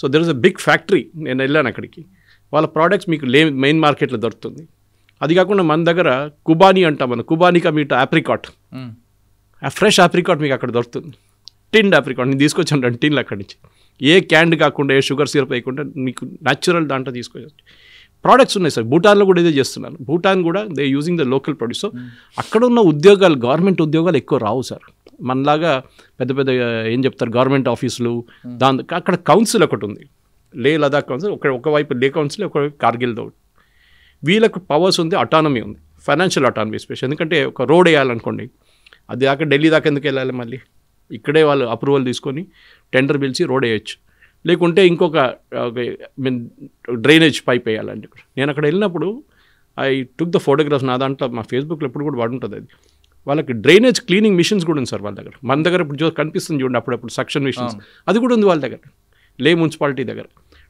So there is a big factory. నేను వెళ్ళాను అక్కడికి. వాళ్ళ ప్రోడక్ట్స్ మీకు మెయిన్ మార్కెట్లో దొరుకుతుంది. అది కాకుండా మన దగ్గర కుబానీ అంటాం, మన కుబానీకా మీట్ ఆప్రికాట్, ఆ ఫ్రెష్ ఆప్రికాట్ మీకు అక్కడ దొరుకుతుంది. టిన్డ్ ఆప్రికాట్ నేను తీసుకొచ్చాను 2 టిన్లు అక్కడి నుంచి. ఏ క్యాండ్ కాకుండా, ఏ షుగర్ సిరప్ వేయకుండా మీకు న్యాచురల్ దాంట్లో తీసుకొచ్చు. ప్రోడక్ట్స్ ఉన్నాయి సార్. భూటాన్లో కూడా ఇదే చేస్తున్నారు. భూటాన్ కూడా they using the local produce. So అక్కడ ఉన్న ఉద్యోగాలు, గవర్నమెంట్ ఉద్యోగాలు ఎక్కువ రావు సార్. మనలాగా పెద్ద పెద్ద ఏం చెప్తారు గవర్నమెంట్ ఆఫీసులు, అక్కడ కౌన్సిల్ ఒకటి ఉంది. లే లదాఖ్ కౌన్సిల్ ఒకవైపు లే కౌన్సిల్, ఒకవైపు కార్గిల్తో. వీళ్ళకు పవర్స్ ఉంది, అటానమీ ఉంది, ఫైనాన్షియల్ అటానమీ స్పెషల్. ఎందుకంటే ఒక రోడ్ వేయాలనుకోండి, అది దాకా ఢిల్లీ దాకా ఎందుకు వెళ్ళాలి, మళ్ళీ ఇక్కడే వాళ్ళు అప్రూవల్ తీసుకొని టెండర్ పిలిచి రోడ్ వేయచ్చు. లేకుంటే ఇంకొక డ్రైనేజ్ పైప్ వేయాలండి. నేను అక్కడ వెళ్ళినప్పుడు ఐ టుక్ ద ఫోటోగ్రాఫ్స్, నా దాంట్లో మా ఫేస్బుక్లో ఎప్పుడు కూడా వాడుంటుంది అది. వాళ్ళకి డ్రైనేజ్ క్లీనింగ్ మిషన్స్ కూడా ఉంది సార్ వాళ్ళ దగ్గర. మన దగ్గర ఇప్పుడు కనిపిస్తుంది చూడండి అప్పుడప్పుడు సక్షన్ మిషన్స్, అది కూడా ఉంది వాళ్ళ దగ్గర, లే మున్సిపాలిటీ దగ్గర.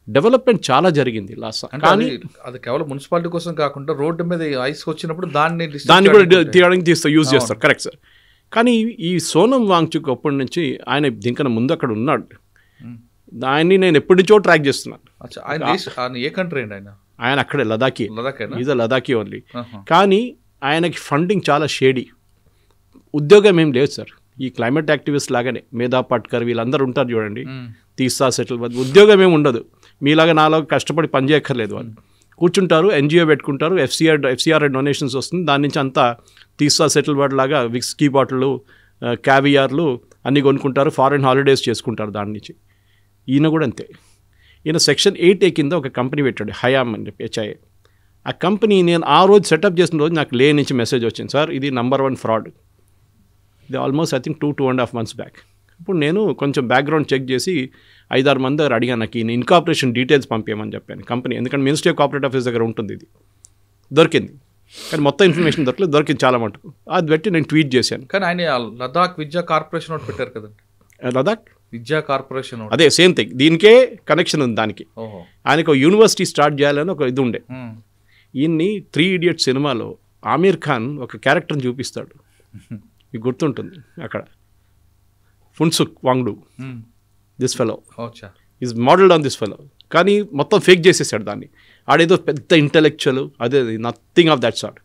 డెవలప్మెంట్ చాలా జరిగింది లాస్ట్. కానీ అది కేవలం మున్సిపాలిటీ కోసం కాకుండా రోడ్డు మీద ఐస్ వచ్చినప్పుడు దాన్ని కూడా తీయడానికి యూజ్ చేస్తారు. Correct sir. కానీ ఈ సోనం వాంగ్చుక్ అప్పటి నుంచి ఆయన దీనికన్నా ముందు అక్కడ ఉన్నాడు. ఆయన్ని నేను ఎప్పటి నుంచో ట్రాక్ చేస్తున్నాను. ఏ కంట్రీ అండి ఆయన? ఆయన అక్కడే లదాఖీ, ఈజ్ అ లదాఖీ ఓన్లీ. కానీ ఆయనకి ఫండింగ్ చాలా షేడీ. ఉద్యోగం ఏం లేదు సార్. ఈ క్లైమేట్ యాక్టివిస్ట్ లాగానే మేధా పట్కర్ వీళ్ళందరూ ఉంటారు చూడండి, తీస్తా సెటిల్, ఉద్యోగం ఏమి ఉండదు. మీలాగా నాలాగా కష్టపడి పని చేయక్కర్లేదు. వాళ్ళు కూర్చుంటారు, ఎన్జిఓ పెట్టుకుంటారు, ఎఫ్సిఆర్ డొనేషన్స్ వస్తుంది, దాని నుంచి అంతా తీస్తా సెటిల్ వర్డ్ లాగా విస్కీ బాటిళ్ళు, క్యావియార్లు అన్నీ కొనుక్కుంటారు, ఫారెన్ హాలిడేస్ చేసుకుంటారు దాని నుంచి. ఈయన కూడా అంతే. ఈయన సెక్షన్ 8A కింద ఒక కంపెనీ పెట్టాడు, హయామ్ అని చెప్పి, HIA. ఆ కంపెనీ నేను ఆ రోజు సెటప్ చేసిన రోజు నాకు లే నుంచి మెసేజ్ వచ్చింది, సార్ ఇది #1 ఫ్రాడ్. ఇది almost I think 2.5 months back. ఇప్పుడు నేను కొంచెం బ్యాక్గ్రౌండ్ చెక్ చేసి 5-6 మంది దగ్గర అడిగాను, నాకు ఈ ఇన్కార్పొరేషన్ డీటెయిల్స్ పంపించమని చెప్పాను కంపెనీ. ఎందుకంటే మినిస్ట్రీ ఆఫ్ కార్పొరేట్ అఫేర్స్ దగ్గర ఉంటుంది, ఇది దొరికింది. కానీ మొత్తం ఇన్ఫర్మేషన్ దొరికింది చాలా మటుకు. అది పెట్టి నేను ట్వీట్ చేశాను. కానీ ఆయన లదాఖ్ విద్యా కార్పొరేషన్ ఒకటి పెట్టారు కదండి, లదాఖ్ విద్యా కార్పొరేషన్. అదే సేమ్ థింగ్, దీనికే కనెక్షన్ ఉంది దానికి. ఆయనకు ఒక యూనివర్సిటీ స్టార్ట్ చేయాలని ఒక ఇది ఉండే. ఈయన్ని 3 Idiots సినిమాలో ఆమీర్ ఖాన్ ఒక క్యారెక్టర్ని చూపిస్తాడు, మీకు గుర్తుంటుంది, అక్కడ Phunsuk Wangdu, this fellow is modelled on this fellow. కానీ మొత్తం ఫేక్ చేసేసాడు దాన్ని. ఆడేదో పెద్ద ఇంటెలెక్చువల్, అదే నథింగ్ ఆఫ్ దట్ సార్ట్.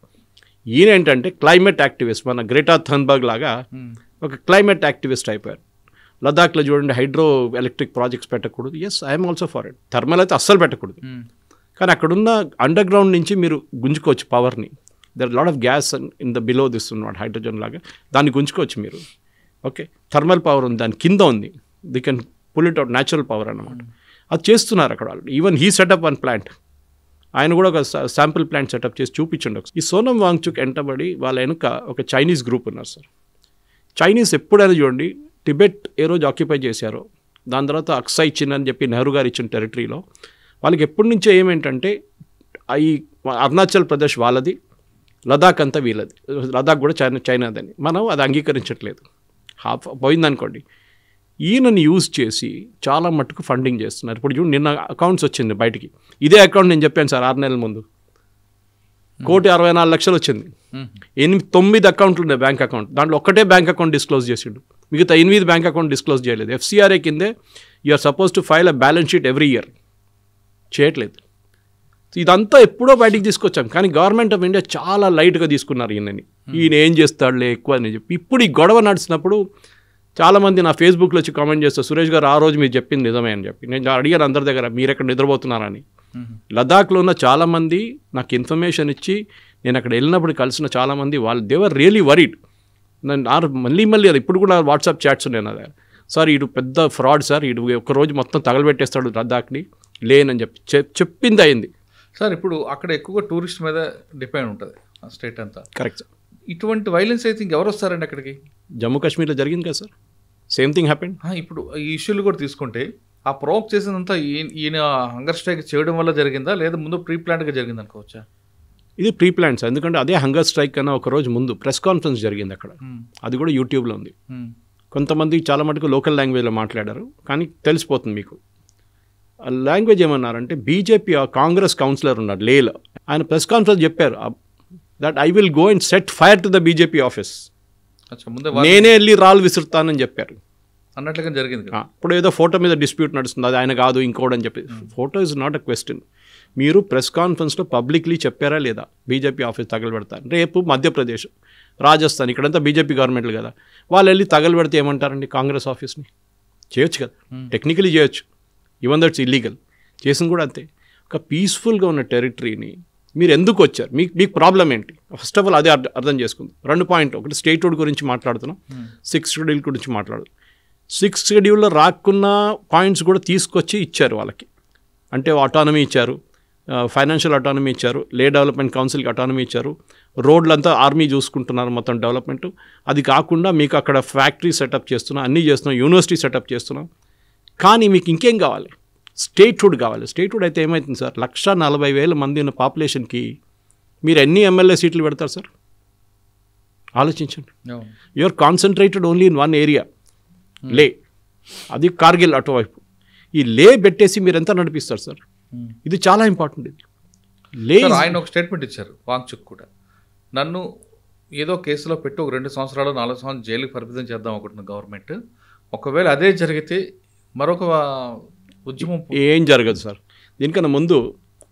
ఈయన ఏంటంటే క్లైమేట్ యాక్టివిస్ట్, మన గ్రేటా థన్బర్గ్ లాగా ఒక క్లైమేట్ యాక్టివిస్ట్ అయిపోయారు. లదాఖ్లో చూడండి హైడ్రో ఎలక్ట్రిక్ ప్రాజెక్ట్స్ పెట్టకూడదు, yes I'm also for it. Thermal అయితే అస్సలు పెట్టకూడదు. కానీ అక్కడున్న అండర్ గ్రౌండ్ నుంచి మీరు గుంజుకోవచ్చు పవర్ని. There lot of gas in the below this ఉన్నమాట, హైడ్రోజన్ లాగా, దాన్ని గుంజుకోవచ్చు మీరు. ఓకే, థర్మల్ పవర్ ఉంది, దాని కింద ఉంది, they can pull it out, natural power అన్నమాట. అది చేస్తున్నారు అక్కడ వాళ్ళు. Even he set up one plant, ఆయన కూడా ఒక శాంపుల్ ప్లాంట్ సెటప్ చేసి చూపించండి. ఈ సోనం వాంగ్చుక్ ఎంటబడి వాళ్ళ వెనుక ఒక చైనీస్ గ్రూప్ ఉన్నారు సార్. చైనీస్ ఎప్పుడైనా చూడండి, టిబెట్ ఏ రోజు ఆక్యుపై చేశారో, దాని తర్వాత అక్సై చిన్ అని చెప్పి నెహ్రూ గారు ఇచ్చిన టెరిటరీలో, వాళ్ళకి ఎప్పటి నుంచో ఏమేంటంటే ఈ అరుణాచల్ ప్రదేశ్ వాళ్ళది, లదాఖ్ అంతా వీళ్ళది, లదాఖ్ కూడా చైనాదని. మనం అది అంగీకరించట్లేదు. పోయిందనుకోండి. ఈయనని యూజ్ చేసి చాలా మట్టుకు ఫండింగ్ చేస్తున్నారు. ఇప్పుడు చూడు, నిన్న అకౌంట్స్ వచ్చింది బయటికి, ఇదే అకౌంట్ నేను చెప్పాను సార్ 6 నెలల ముందు, 1,64,00,000 వచ్చింది. 9 అకౌంట్లు ఉన్నాయి బ్యాంక్ అకౌంట్, దాంట్లో ఒక్కటే బ్యాంక్ అకౌంట్ డిస్క్లోజ్ చేసిండు, మిగతా 8 బ్యాంక్ అకౌంట్ డిస్క్లోజ్ చేయలేదు. FCRA కిందే you are suppose to file a balance sheet every year, చేయట్లేదు. ఇదంతా ఎప్పుడో బయటికి తీసుకొచ్చాం, కానీ గవర్నమెంట్ ఆఫ్ ఇండియా చాలా లైట్గా తీసుకున్నారు ఈయనని. ఈయన ఏం చేస్తాడులే ఎక్కువ అని చెప్పి. ఇప్పుడు ఈ గొడవ నడిచినప్పుడు చాలామంది నా ఫేస్బుక్లో వచ్చి కామెంట్ చేస్తారు, సురేష్ గారు ఆ రోజు మీరు చెప్పింది నిజమే అని చెప్పి. నేను అడిగాను అందరి దగ్గర, మీరు ఎక్కడ నిద్రపోతున్నారని. లదాఖ్లో ఉన్న చాలామంది నాకు ఇన్ఫర్మేషన్ ఇచ్చి, నేను అక్కడ వెళ్ళినప్పుడు కలిసిన చాలామంది వాళ్ళు దేవర్ రియలీ వరీడ్. మళ్ళీ అది ఇప్పుడు కూడా వాట్సాప్ చాట్స్ ఉన్నాయి నా దగ్గర. సార్ ఇటు పెద్ద ఫ్రాడ్ సార్, ఇటు ఒకరోజు మొత్తం తగలబెట్టేస్తాడు లదాఖ్ని, లేనని చెప్పింది అయింది సార్. ఇప్పుడు అక్కడ ఎక్కువగా టూరిస్ట్ మీద డిపెండ్ ఉంటుంది ఆ స్టేట్ అంతా. Correct sir. ఇటువంటి వైలెన్స్ అయితే ఇంకెవరు వస్తారండి అక్కడికి? జమ్మూ కాశ్మీర్లో జరిగింది కదా సార్, సేమ్ థింగ్ హ్యాపెండ్. ఇప్పుడు ఈ ఇష్యూలు కూడా తీసుకుంటే ఆ ప్రోవోక్ చేసినంతా ఈయన హంగర్ స్ట్రైక్ చేయడం వల్ల జరిగిందా, లేదా ముందు ప్రీ ప్లాన్డ్గా జరిగింది అనుకోవచ్చా? ఇది ప్రీ ప్లాన్స్. ఎందుకంటే అదే హంగర్ స్ట్రైక్ కన్నా ఒకరోజు ముందు ప్రెస్ కాన్ఫరెన్స్ జరిగింది అక్కడ, అది కూడా యూట్యూబ్లో ఉంది. కొంతమంది చాలా మటుకు లోకల్ లాంగ్వేజ్లో మాట్లాడారు, కానీ తెలిసిపోతుంది మీకు. లాంగ్వేజ్ ఏమన్నారంటే, బీజేపీ కాంగ్రెస్ కౌన్సిలర్ ఉన్నాడు లేలో, ఆయన ప్రెస్ కాన్ఫరెన్స్ చెప్పారు that I will go and set fire to the BJP office, నేనే వెళ్ళి రాళ్ళు విసురుతానని చెప్పారు. అన్నట్లుగా జరిగింది. ఇప్పుడు ఏదో ఫోటో మీద డిస్ప్యూట్ నడుస్తుంది, అది ఆయన కాదు ఇంకోడని చెప్పి. Photo is not a question. మీరు ప్రెస్ కాన్ఫరెన్స్లో పబ్లిక్లీ చెప్పారా లేదా బీజేపీ ఆఫీస్ తగలబెడతారు? రేపు మధ్యప్రదేశ్, రాజస్థాన్, ఇక్కడంతా బీజేపీ గవర్నమెంట్లు కదా, వాళ్ళు వెళ్ళి తగలబెడితే ఏమంటారండి కాంగ్రెస్ ఆఫీస్ని? చేయొచ్చు కదా, టెక్నికలీ చేయొచ్చు, ఈవెన్ దట్స్ ఇల్లీగల్. చేసింది కూడా అంతే. ఒక పీస్ఫుల్గా ఉన్న టెరిటరీని మీరు ఎందుకు వచ్చారు, మీకు ప్రాబ్లం ఏంటి? ఫస్ట్ ఆఫ్ ఆల్ అదే అర్థం చేసుకుంది. 2 పాయింట్, ఒకటి స్టేట్హుడ్ గురించి మాట్లాడుతున్నాం, 6th షెడ్యూల్ గురించి మాట్లాడు. 6th షెడ్యూల్లో రాకున్న పాయింట్స్ కూడా తీసుకొచ్చి ఇచ్చారు వాళ్ళకి. అంటే అటానమీ ఇచ్చారు, ఫైనాన్షియల్ అటానమీ ఇచ్చారు, లే డెవలప్మెంట్ కౌన్సిల్కి అటానమీ ఇచ్చారు, రోడ్లంతా ఆర్మీ చూసుకుంటున్నారు మొత్తం డెవలప్మెంట్. అది కాకుండా మీకు అక్కడ ఫ్యాక్టరీ సెటప్ చేస్తున్నాం, అన్నీ చేస్తున్నాం, యూనివర్సిటీ సెటప్ చేస్తున్నాం. కానీ మీకు ఇంకేం కావాలి? స్టేట్హుడ్ కావాలి. స్టేట్హుడ్ అయితే ఏమవుతుంది సార్, 140,000 మంది ఉన్న పాపులేషన్కి మీరు ఎన్ని ఎమ్మెల్యే సీట్లు పెడతారు సార్? ఆలోచించండి. You are concentrated only in one area, Leh, అది కార్గిల్ అటువైపు. ఈ లే పెట్టేసి మీరు ఎంత నడిపిస్తారు సార్? ఇది చాలా ఇంపార్టెంట్. ఇది లే. ఆయన ఒక స్టేట్మెంట్ ఇచ్చారు, వాంగ్చుక్ కూడా, నన్ను ఏదో కేసులో పెట్టి ఒక 2 సంవత్సరాలు 4 సంవత్సరాలు జైలుకి పరిమితం చేద్దాం అనుకుంటున్న గవర్నమెంట్. ఒకవేళ అదే జరిగితే మరొక ఉద్యమం ఏం జరగదు సార్. దీనికన్నా ముందు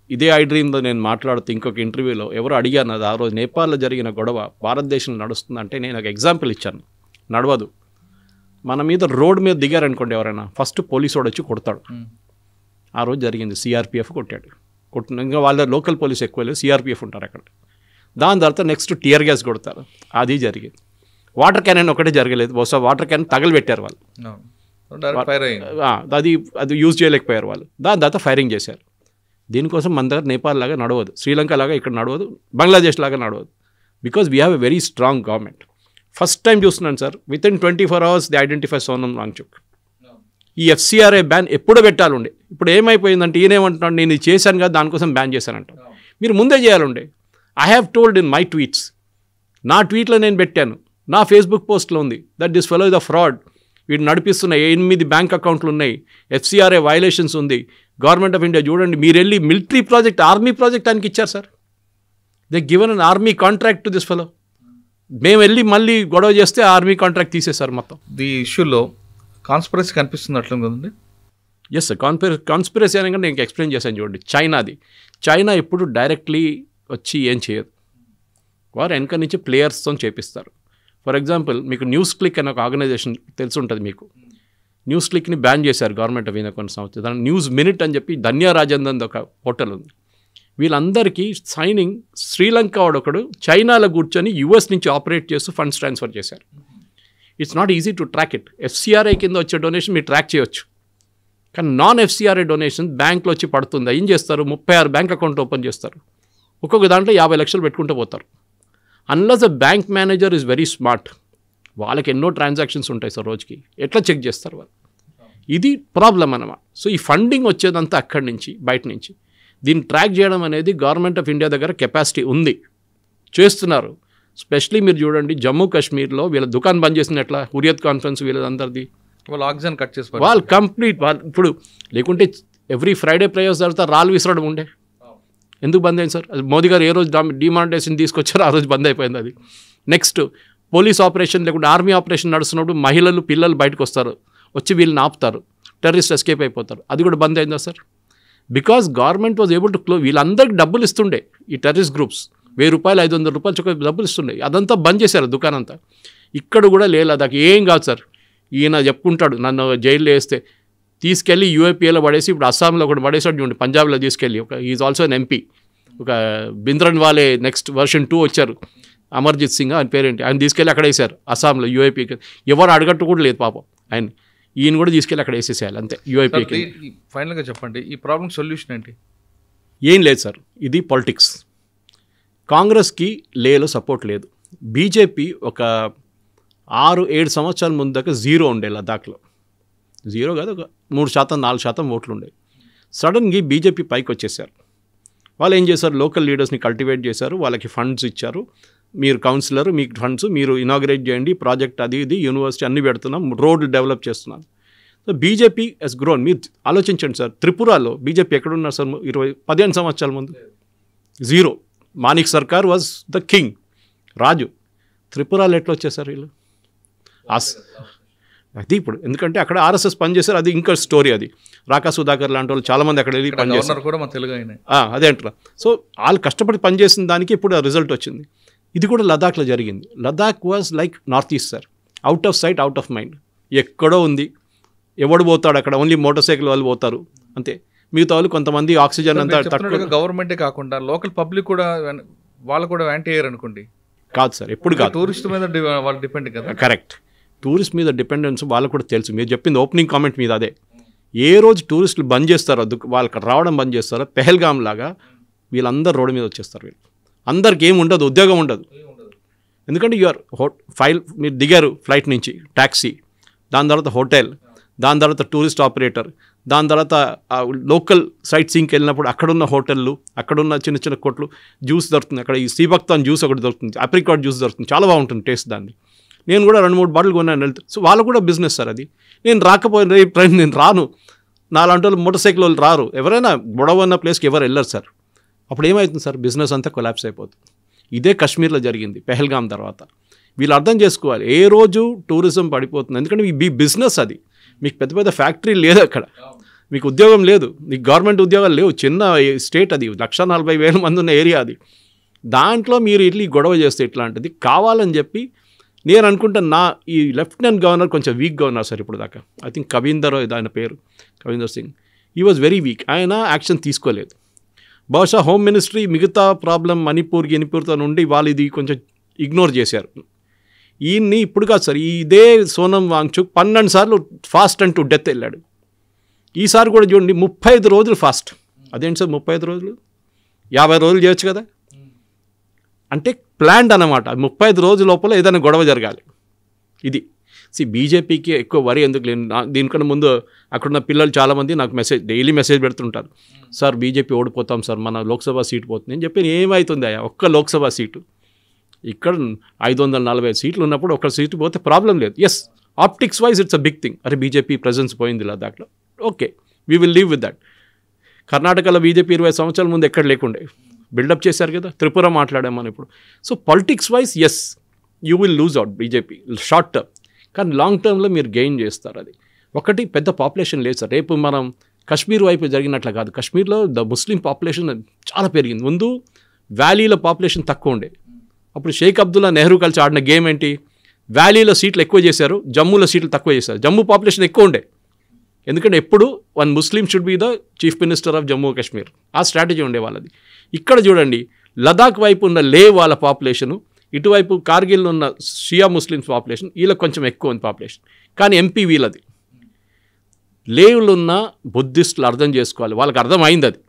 ఇదే iDreamలో నేను మాట్లాడుతూ ఇంకొక ఇంటర్వ్యూలో ఎవరు అడిగాను, అది ఆ రోజు నేపాల్లో జరిగిన గొడవ భారతదేశంలో నడుస్తుందంటే నేను ఒక ఎగ్జాంపుల్ ఇచ్చాను. నడవదు. మన మీద రోడ్ మీద దిగారనుకోండి ఎవరైనా, ఫస్ట్ పోలీసు వాడు వచ్చి కొడతాడు. ఆ రోజు జరిగింది, సిఆర్పిఎఫ్ కొట్టాడు. ఇంకా వాళ్ళ లోకల్ పోలీస్ ఎక్కువ లేదు, సిఆర్పిఎఫ్ ఉంటారు అక్కడ. దాని తర్వాత నెక్స్ట్ టియర్ గ్యాస్ కొడతారు, అది జరిగింది. వాటర్ క్యానన్ ఒకటే జరగలేదు, బహుశా వాటర్ క్యాన్ తగలబెట్టారు వాళ్ళు, అది యూజ్ చేయలేకపోయారు వాళ్ళు. దాని తర్వాత ఫైరింగ్ చేశారు. దీనికోసం మన దగ్గర నేపాల్ లాగా నడవదు, శ్రీలంక లాగా ఇక్కడ నడవదు, బంగ్లాదేశ్ లాగా నడవదు. Because we have a very strong government. First time చూస్తున్నాను sir, within 24 hours the identify Sonam Wangchuk. ఈ FCRA బ్యాన్ ఎప్పుడో పెట్టాలండే. ఇప్పుడు ఏమైపోయిందంటే ఈయనేమంటున్నాడు, నేను ఇది చేశాను కదా దానికోసం బ్యాన్ చేశానంట. మీరు ముందే చేయాలండే. I have told in my tweets, నా ట్వీట్లో నేను పెట్టాను, నా ఫేస్బుక్ పోస్ట్లో ఉంది, that this fellow is a fraud. వీడు నడిపిస్తున్న 8 బ్యాంక్ అకౌంట్లు ఉన్నాయి, FCRA వైలేషన్స్ ఉంది. గవర్నమెంట్ ఆఫ్ ఇండియా చూడండి, మీరు వెళ్ళి మిలిటరీ ప్రాజెక్ట్, ఆర్మీ ప్రాజెక్ట్ ఆయనకి ఇచ్చారు sir. They given an army contract to this fellow. మేము వెళ్ళి మళ్ళీ గొడవ చేస్తే ఆర్మీ కాంట్రాక్ట్ తీసేశారు మొత్తం. ఈ ఇష్యూలో కాన్స్పిరసీ కనిపిస్తుంది అట్లా కదండి? ఎస్ సార్, కాన్స్పిరసీ అనగా నేను ఎక్స్ప్లెయిన్ చేశాను చూడండి. చైనా ఎప్పుడు డైరెక్ట్లీ వచ్చి ఏం చేయదు, వారు వెనక నుంచి ప్లేయర్స్తో చేపిస్తారు. ఫర్ ఎగ్జాంపుల్ మీకు న్యూస్ క్లిక్ అనే ఒక ఆర్గనైజేషన్ తెలిసి ఉంటుంది మీకు. న్యూస్ క్లిక్ని బ్యాన్ చేశారు గవర్నమెంట్ ఆఫ్ ఇండియా కొన్ని సంవత్సరాలు. దాని న్యూస్ మినిట్ అని చెప్పి ధన్యా రాజేందర్ ఒక పోర్టల్ ఉంది. వీళ్ళందరికీ సైనింగ్ శ్రీలంక వాడొకడు చైనాలో కూర్చొని US నుంచి ఆపరేట్ చేస్తూ ఫండ్స్ ట్రాన్స్ఫర్ చేశారు. It's not easy to track it. FCRA కింద వచ్చే డొనేషన్ మీరు ట్రాక్ చేయొచ్చు, కానీ నాన్ FCRA డొనేషన్ బ్యాంక్లో వచ్చి పడుతుంది. ఏం చేస్తారు, 36 బ్యాంక్ అకౌంట్ ఓపెన్ చేస్తారు, ఒక్కొక్క దాంట్లో 50 లక్షలు పెట్టుకుంటూ పోతారు. Unless a bank manager is very smart, వాళ్ళకి ఎన్నో ట్రాన్సాక్షన్స్ ఉంటాయి సార్ రోజుకి, ఎట్లా చెక్ చేస్తారు వాళ్ళు? ఇది ప్రాబ్లం అన్నమాట. సో ఈ ఫండింగ్ వచ్చేదంతా అక్కడి నుంచి, బయట నుంచి. దీన్ని ట్రాక్ చేయడం అనేది గవర్నమెంట్ ఆఫ్ ఇండియా దగ్గర కెపాసిటీ ఉంది, చేస్తున్నారు. స్పెషలీ మీరు చూడండి జమ్మూ కాశ్మీర్లో వీళ్ళ దుకాణం బంద్ చేసిన ఎట్లా, హురియత్ కాన్ఫరెన్స్ వీళ్ళందరిది, వాళ్ళు ఆక్సిజన్ కట్ చేసి వాళ్ళు కంప్లీట్ ఇప్పుడు లేకుంటే ఎవ్రీ ఫ్రైడే ప్రేయర్స్ తర్వాత రాళ్ళు విసరడం ఉండే. ఎందుకు బంద్ అయింది సార్? మోదీ గారు ఏ రోజు డిమానిటైజేషన్ తీసుకొచ్చారో ఆ రోజు బంద్ అయిపోయింది అది. నెక్స్ట్ పోలీస్ ఆపరేషన్ లేకుంటే ఆర్మీ ఆపరేషన్ నడుస్తున్నప్పుడు మహిళలు పిల్లలు బయటకు వస్తారు, వచ్చి వీళ్ళని ఆపుతారు, టెర్రరిస్ట్ ఎస్కేప్ అయిపోతారు, అది కూడా బంద్ అయిందా sir? Because government was able to close. వీళ్ళందరికీ డబ్బులు ఇస్తుండే, ఈ టెర్రరిస్ట్ గ్రూప్స్ 1000 రూపాయలు 500 రూపాయలు చొక్క డబ్బులు ఇస్తుండే, అదంతా బంద్ చేశారు దుకాణం అంతా. ఇక్కడ కూడా లేదు, దానికి ఏం కాదు సార్. ఈయన చెప్పుకుంటాడు నన్ను జైల్లో వేస్తే తీసుకెళ్ళి UAPలో పడేసి ఇప్పుడు అస్సాంలో ఒకటి పడేసాడు చూడండి, పంజాబ్లో తీసుకెళ్ళి. Is also an MP. ఒక బింద్రన్ వాలే నెక్స్ట్ వర్షన్ 2 వచ్చారు, అమర్జిత్ సింగ్ ఆయన పేరేంటి, ఆయన తీసుకెళ్ళి అక్కడ వేసారు అస్సాంలో UAPకి. ఎవరు అడగట్టు కూడా లేదు పాపం ఆయన, ఈయన కూడా తీసుకెళ్ళి అక్కడ వేసేసేయాలి అంతే UAPకి. ఫైనల్గా చెప్పండి, ఈ ప్రాబ్లం సొల్యూషన్ ఏంటి? ఏం లేదు సార్, ఇది పాలిటిక్స్. కాంగ్రెస్కి లేలో సపోర్ట్ లేదు. బీజేపీ ఒక 6-7 సంవత్సరాల ముందు దాకా 0 ఉండే లదాఖ్లో, 0 కాదు ఒక 3%, 4% ఓట్లు ఉండే. సడన్గా బీజేపీ పైకి వచ్చేసారు. వాళ్ళు ఏం చేశారు, లోకల్ లీడర్స్ని కల్టివేట్ చేశారు, వాళ్ళకి ఫండ్స్ ఇచ్చారు. మీరు కౌన్సిలర్, మీకు ఫండ్స్, మీరు ఇనాగ్రేట్ చేయండి ప్రాజెక్ట్, అది ఇది యూనివర్సిటీ అన్నీ పెడుతున్నాం, రోడ్లు డెవలప్ చేస్తున్నాం. So BJP has grown. మీరు ఆలోచించండి సార్, త్రిపురలో బీజేపీ ఎక్కడున్నారు సార్ 15 సంవత్సరాల ముందు? 0. మానిక్ సర్కార్ వాజ్ ద కింగ్, రాజు. త్రిపురలో ఎట్లా వచ్చేసారు వీళ్ళు? అది ఇప్పుడు ఎందుకంటే అక్కడ RSS పనిచేశారు, అది ఇంకా స్టోరీ. అది రాకా సుధాకర్ లాంటి వాళ్ళు చాలామంది అక్కడ వెళ్ళి పనిచేస్తారు కూడా, మన తెలుగు అయినా అదే అంటారా. సో వాళ్ళు కష్టపడి పనిచేసిన దానికి ఇప్పుడు రిజల్ట్ వచ్చింది. ఇది కూడా లదాఖ్లో జరిగింది. Ladakh was like north east sir, out of sight out of mind. ఎక్కడో ఉంది, ఎవడు పోతాడు అక్కడ, ఓన్లీ మోటార్ సైకిల్ వాళ్ళు పోతారు అంతే. మిగతా వాళ్ళు కొంతమంది ఆక్సిజన్ అంతా తక్కువ. గవర్నమెంటే కాకుండా లోకల్ పబ్లిక్ కూడా వాళ్ళు కూడా యాంటీ అయ్యారు అనుకోండి. కాదు సార్, ఎప్పుడు కాదు, టూరిస్ట్ మీద వాళ్ళు డిపెండ్ కదా. కరెక్ట్, టూరిస్ట్ మీద డిపెండెన్స్ వాళ్ళకు కూడా తెలుసు. మీరు చెప్పింది ఓపెనింగ్ కామెంట్ మీద అదే. ఏ రోజు టూరిస్టులు బంద్ చేస్తారో వాళ్ళకి రావడం బంద్ చేస్తారో పెహల్గాం లాగా వీళ్ళందరూ రోడ్డు మీద వచ్చేస్తారు. వీళ్ళు అందరికి ఏమి ఉండదు, ఉద్యోగం ఉండదు. ఎందుకంటే మీరు దిగారు ఫ్లైట్ నుంచి, ట్యాక్సీ, దాని తర్వాత హోటల్, దాని తర్వాత టూరిస్ట్ ఆపరేటర్, దాని తర్వాత లోకల్ సైట్ సీయింగ్కి వెళ్ళినప్పుడు అక్కడున్న హోటళ్ళు, అక్కడున్న చిన్న చిన్న కొట్లు, జ్యూస్ దొరుకుతుంది. అక్కడ ఈ శ్రీభక్తాన్ జ్యూస్ ఒకటి దొరుకుతుంది, అప్రికాట్ జ్యూస్ దొరుకుతుంది, చాలా బాగుంటుంది టేస్ట్ దాన్ని. నేను కూడా 2-3 బాటిల్ కొన్నాను వెళ్తే. సో వాళ్ళు కూడా బిజినెస్ సార్ అది. నేను రాకపోయిన ట్రైన్ నేను రాను, నాలాంటి వాళ్ళు మోటార్ సైకిల్ వాళ్ళు రారు, ఎవరైనా గొడవ ఉన్న ప్లేస్కి ఎవరు వెళ్ళరు సార్. అప్పుడు ఏమవుతుంది సార్, బిజినెస్ అంతా కొలాప్స్ అయిపోతుంది. ఇదే కాశ్మీర్లో జరిగింది పెహల్గాం తర్వాత. వీళ్ళు అర్థం చేసుకోవాలి, ఏ రోజు టూరిజం పడిపోతుంది. ఎందుకంటే మీ బిజినెస్ అది, మీకు పెద్ద పెద్ద ఫ్యాక్టరీ లేదు అక్కడ, మీకు ఉద్యోగం లేదు, మీకు గవర్నమెంట్ ఉద్యోగాలు లేవు, చిన్న స్టేట్ అది, 140,000 మంది ఉన్న ఏరియా అది. దాంట్లో మీరు ఇట్లా గొడవ చేస్తే ఇట్లాంటిది కావాలని చెప్పి నేను అనుకుంటా. ఈ లెఫ్టినెంట్ గవర్నర్ కొంచెం వీక్గా ఉన్నారు సార్ ఇప్పుడు దాకా. ఐ థింక్ కవీందర్ ఆయన పేరు, కవీందర్ సింగ్. ఈ వాజ్ వెరీ వీక్, ఆయన యాక్షన్ తీసుకోలేదు. బహుశా హోమ్ మినిస్ట్రీ మిగతా ప్రాబ్లం గినిపూర్తో నుండి వాళ్ళు ఇది కొంచెం ఇగ్నోర్ చేశారు. ఈయన్ని ఇప్పుడు కాదు సార్, ఇదే సోనం వాంగ్చుక్ 12 సార్లు ఫాస్ట్ అంటూ డెత్ వెళ్ళాడు. ఈసారి కూడా చూడండి 35 రోజులు ఫాస్ట్. అదేంటి సార్ 35 రోజులు, 50 రోజులు చేయొచ్చు కదా. అంటే ప్లాన్డ్ అన్నమాట, 35 రోజుల లోపల ఏదైనా గొడవ జరగాలి. ఇది బీజేపీకి ఎక్కువ వరి ఎందుకు లేని. దీనికన్నా ముందు అక్కడున్న పిల్లలు చాలామంది నాకు డైలీ మెసేజ్ పెడుతుంటారు, సార్ బీజేపీ ఓడిపోతాం సార్, మన లోక్సభ సీటు పోతుంది. నేను చెప్పి ఏమవుతుంది అయ్యా, ఒక్క లోక్సభ సీటు, ఇక్కడ 540 సీట్లు ఉన్నప్పుడు ఒక సీటు పోతే ప్రాబ్లం లేదు. Yes, optics wise it's a big thing. అరే బీజేపీ ప్రెజెన్స్ పోయింది లదాఖ్లో, okay, we will leave with that. కర్ణాటకలో బీజేపీ 20 సంవత్సరాల ముందు ఎక్కడ లేకుండే, బిల్డప్ చేశారు కదా, త్రిపుర మాట్లాడామని ఇప్పుడు. So politics wise yes, you will lose out BJP short term, కానీ లాంగ్ టర్మ్లో మీరు గెయిన్ చేస్తారు. అది ఒకటి, పెద్ద పాపులేషన్ లేదు సార్. రేపు మనం కాశ్మీర్ వైపు జరిగినట్లు కాదు, కాశ్మీర్లో ముస్లిం పాపులేషన్ చాలా పెరిగింది. ముందు వ్యాలీలో పాపులేషన్ తక్కువ ఉండే. అప్పుడు షేక్ అబ్దుల్లా నెహ్రూ కలిసి ఆడిన గేమ్ ఏంటి, వ్యాలీలో సీట్లు ఎక్కువ చేశారు, జమ్మూలో సీట్లు తక్కువ చేశారు. జమ్మూ పాపులేషన్ ఎక్కువ ఉండే, ఎందుకంటే ఎప్పుడు one Muslim should be the chief minister of Jammu Kashmir, ఆ స్ట్రాటజీ ఉండే వాళ్ళది. ఇక్కడ చూడండి, లదాఖ్ వైపు ఉన్న లే వాళ్ళ పాపులేషను, ఇటువైపు కార్గిల్లో ఉన్న షియా ముస్లిమ్స్ పాపులేషన్, వీళ్ళకి కొంచెం ఎక్కువ ఉంది పాపులేషన్, కానీ ఎంపీ వీళ్ళది. లేవులు ఉన్న బుద్ధిస్టులు అర్థం చేసుకోవాలి, వాళ్ళకి అర్థమైంది అది,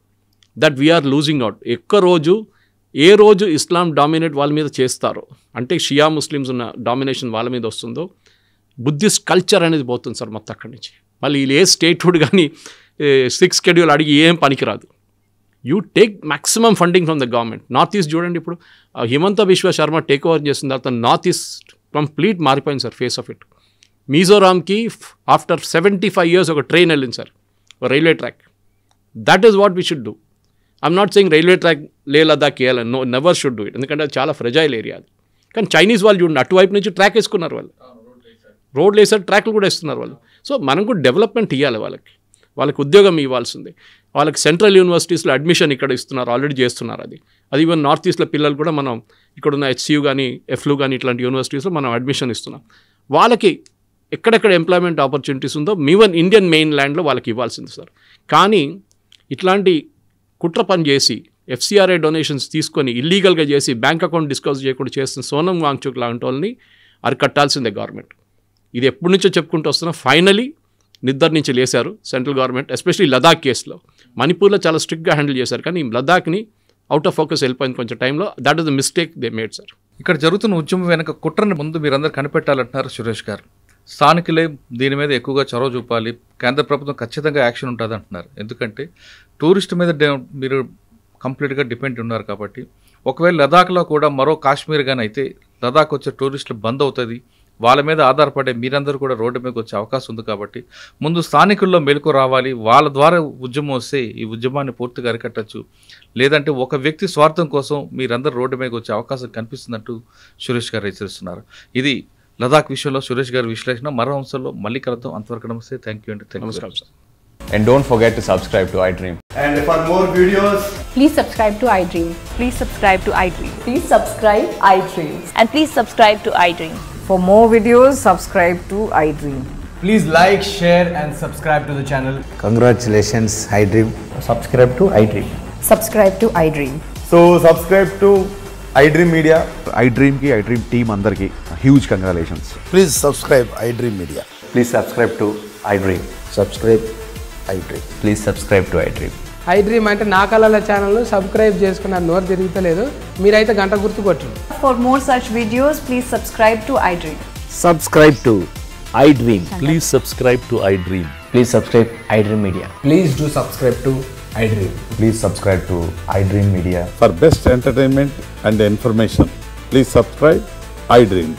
దట్ వీఆర్ లూజింగ్ అవుట్. ఏ రోజు ఇస్లాం డామినేట్ వాళ్ళ మీద చేస్తారో, అంటే షియా ముస్లిమ్స్ ఉన్న డామినేషన్ వాళ్ళ మీద వస్తుందో, బుద్ధిస్ట్ కల్చర్ అనేది పోతుంది సార్ మొత్తం అక్కడి నుంచి. మళ్ళీ వీళ్ళు ఏ స్టేట్హుడ్ కానీ 6th షెడ్యూల్ అడిగి ఏం పనికిరాదు. You take maximum funding from the government. North east చూడండి, ఇప్పుడు హిమంత బిశ్వ శర్మ టేక్ ఓవర్ చేసిన తర్వాత నార్త్ ఈస్ట్ కంప్లీట్ మారిపోయింది సార్ ఫేస్ ఆఫ్ ఇట్. మిజోరాంకి ఆఫ్టర్ 75 years ఒక ట్రైన్ వెళ్ళింది సార్, ఒక railway track. That is what we should do. I'm not saying railway track Leh Ladakh వేయాలని, no, never should do it, ఎందుకంటే అది చాలా ఫ్రెజైల్ ఏరియా అది. కానీ చైనీస్ వాళ్ళు చూడండి, అటువైపు నుంచి ట్రాక్ వేసుకున్నారు వాళ్ళు, రోడ్లు వేసారు, ట్రాక్లు కూడా వేస్తున్నారు వాళ్ళు. సో మనం కూడా డెవలప్మెంట్ ఇవ్వాలి వాళ్ళకి ఉద్యోగం ఇవ్వాల్సిందే. వాళ్ళకి సెంట్రల్ యూనివర్సిటీస్లో అడ్మిషన్ ఇక్కడ ఇస్తున్నారు, ఆల్రెడీ చేస్తున్నారు. అది ఈవెన్ నార్త్ ఈస్ట్లో పిల్లలు కూడా మనం ఇక్కడున్న HCU కానీ ఎఫ్లు కానీ ఇట్లాంటి యూనివర్సిటీస్లో మనం అడ్మిషన్ ఇస్తున్నాం. వాళ్ళకి ఎక్కడెక్కడ ఎంప్లాయ్మెంట్ ఆపర్చునిటీస్ ఉందో ఈవెన్ ఇండియన్ మెయిన్ ల్యాండ్లో వాళ్ళకి ఇవ్వాల్సింది సార్. కానీ ఇట్లాంటి కుట్ర పని చేసి FCRA డొనేషన్స్ తీసుకొని ఇల్లీగల్గా చేసి బ్యాంక్ అకౌంట్ డిస్క్లోజ్ చేయకుండా చేస్తున్న సోనం వాంగ్చుక్ లాంటి వాళ్ళని అరికట్టాల్సిందే గవర్నమెంట్. ఇది ఎప్పటి నుంచో చెప్పుకుంటూ వస్తున్నా, ఫైనలీ నిద్ర నుంచి లేశారు సెంట్రల్ గవర్నమెంట్, ఎస్పెషలీ లదాఖ్ కేసులో. మణిపూర్లో చాలా స్ట్రిక్ట్గా హ్యాండిల్ చేశారు, కానీ లదాఖ్ని అవుట్ ఆఫ్ ఫోకస్ వెళ్ళిపోయింది కొంచెం టైంలో. That is the mistake they made sir. ఇక్కడ జరుగుతున్న ఉద్యమం వెనక కుట్రని ముందు మీరందరూ కనిపెట్టాలంటున్నారు సురేష్ గారు. స్థానికులే దీని మీద ఎక్కువగా చొరవ చూపాలి, కేంద్ర ప్రభుత్వం ఖచ్చితంగా యాక్షన్ ఉంటుంది అంటున్నారు. ఎందుకంటే టూరిస్ట్ మీద మీరు కంప్లీట్గా డిపెండ్ ఉన్నారు కాబట్టి, ఒకవేళ లదాఖ్లో కూడా మరో కాశ్మీర్ కానీ అయితే లదాఖ్ వచ్చే టూరిస్టులు బంద్ అవుతుంది, వాళ్ళ మీద ఆధారపడే మీరందరూ కూడా రోడ్డు మీదకి వచ్చే అవకాశం ఉంది. కాబట్టి ముందు స్థానికుల్లో మెలకు రావాలి, వాళ్ళ ద్వారా ఉద్యమం వస్తే ఈ ఉద్యమాన్ని పూర్తిగా అరికట్టచ్చు. లేదంటే ఒక వ్యక్తి స్వార్థం కోసం మీరందరూ రోడ్డు మీదకి వచ్చే అవకాశం కనిపిస్తుందంటూ సురేష్ గారు హెచ్చరిస్తున్నారు. ఇది లదాఖ్ విషయంలో సురేష్ గారి విశ్లేషణ. మరో అంశంలో మళ్ళీ కలుద్దాం. అంతవరకు నమస్తే, థ్యాంక్ యూ అండి. నమస్కారం sir. And don't forget to subscribe to iDream. And for more videos, please subscribe to iDream. Please subscribe to iDream. Please subscribe iDream. And please subscribe to iDream. For more videos, subscribe to iDream. please like, share and subscribe to the channel. Congratulations, iDream. Subscribe to iDream. Subscribe to iDream. So subscribe to iDream Media. iDream ki iDream team andarki huge congratulations. Please subscribe iDream Media. Please subscribe to iDream. Subscribe iDream. Please subscribe to iDream. iDream అంటే నా కళల ఛానల్ను సబ్స్క్రైబ్ చేసుకున్న నోరు తిరుగుతలేదు మీరైతే గంట గుర్తు కొట్టండి. For more such videos, please subscribe to iDream. Subscribe to iDream. Please subscribe to iDream. Please subscribe iDream Media. Please do subscribe to iDream. Please subscribe to iDream Media. For best entertainment and information, please subscribe iDream.